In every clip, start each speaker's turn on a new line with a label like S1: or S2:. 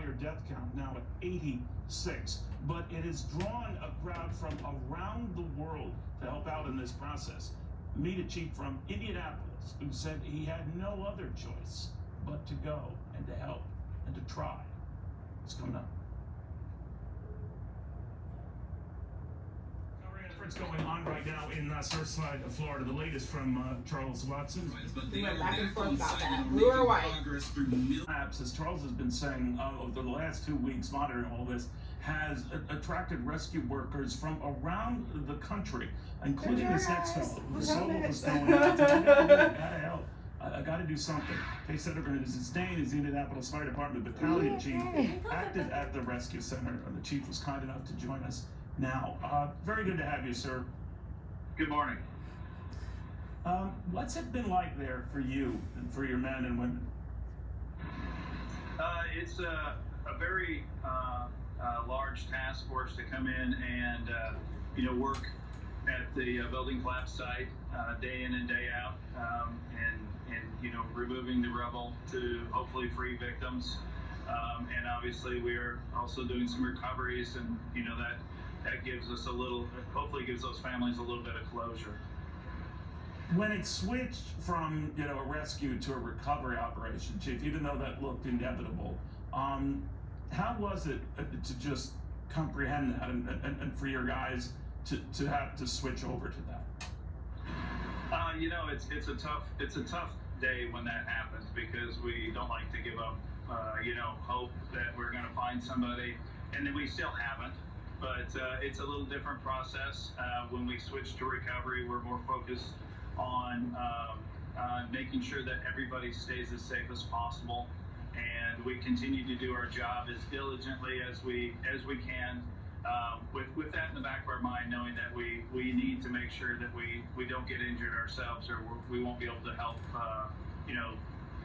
S1: entire death count now at 86, but it has drawn a crowd from around the world to help out in this process. Meet a chief from Indianapolis who said he had no other choice but to go and to help and to try. It's coming up. Efforts going on right now in Surfside, Florida. The latest from Charles Watson.
S2: We went back and forth about that. Blue or white?
S1: As Charles has been saying over the last 2 weeks, monitoring all this, has attracted rescue workers from around the country, including this next fellow who saw what was going on. I gotta help. I gotta do something. Settergren is his name. He's the Indianapolis Fire Department Battalion chief, acted at the rescue center. The chief was kind enough to join us now. Very good to have you, sir.
S3: Good morning.
S1: What's it been like there for you and for your men and women?
S3: It's a very large task force to come in and work at the building collapse site day in and day out, and removing the rubble to hopefully free victims. And obviously we're also doing some recoveries, and that gives us hopefully gives those families a little bit of closure.
S1: When it switched from a rescue to a recovery operation, Chief, even though that looked inevitable, how was it to just comprehend that and for your guys to have to switch over to that?
S3: It's a tough day when that happens, because we don't like to give up hope that we're going to find somebody, and then we still haven't. But it's a little different process. When we switch to recovery, we're more focused on making sure that everybody stays as safe as possible, and we continue to do our job as diligently as we can, with that in the back of our mind, knowing that we need to make sure that we don't get injured ourselves, or we won't be able to help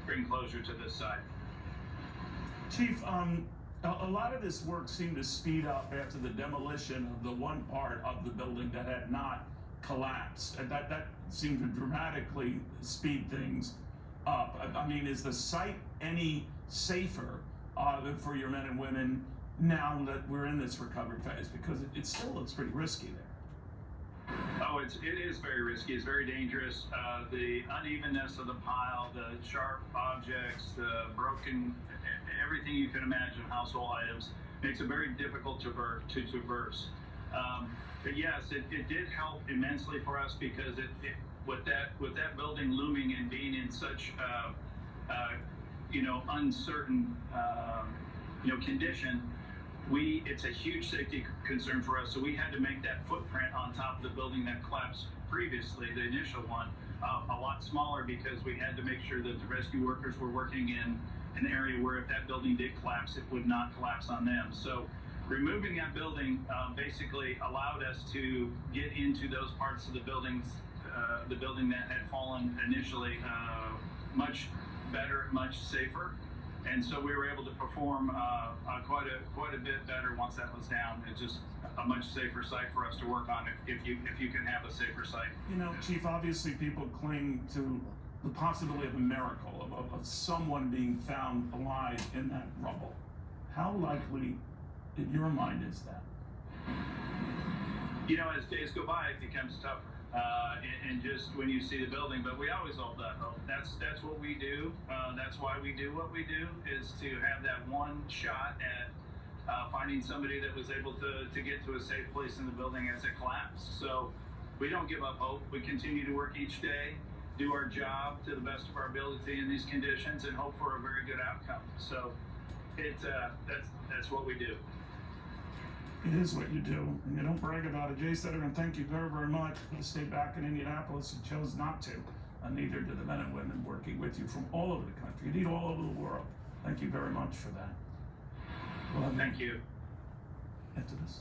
S3: bring closure to this site.
S1: Chief, a lot of this work seemed to speed up after the demolition of the one part of the building that had not collapsed, and that seemed to dramatically speed things up. I mean, is the site any safer for your men and women now that we're in this recovery phase? Because it still looks pretty risky there.
S3: Oh, it is very risky. It's very dangerous. The unevenness of the pile, the sharp objects, the broken, everything you can imagine, household items, makes it very difficult to traverse. But yes, it did help immensely for us, because with that building looming and being in such uncertain condition, it's a huge safety concern for us. So we had to make that footprint on top of the building that collapsed previously, the initial one, a lot smaller, because we had to make sure that the rescue workers were working in an area where if that building did collapse, it would not collapse on them. So removing that building basically allowed us to get into those parts of the building that had fallen initially much better, much safer. And so we were able to perform quite a bit better once that was down. It's just a much safer site for us to work on if you can have a safer site.
S1: Chief, obviously people cling to the possibility of a miracle, of someone being found alive in that rubble. How likely, in your mind, is that?
S3: As days go by, it becomes tougher. And just when you see the building, but we always hold that hope. That's what we do. That's why we do what we do, is to have that one shot at finding somebody that was able to get to a safe place in the building as it collapsed. So we don't give up hope. We continue to work each day, do our job to the best of our ability in these conditions, and hope for a very good outcome. So that's what we do.
S1: It is what you do, and you don't brag about it. Jay Settergren, thank you very, very much. You stayed back in Indianapolis and chose not to, and neither did the men and women working with you from all over the country, indeed all over the world. Thank you very much for that.
S3: Thank you.
S1: After this.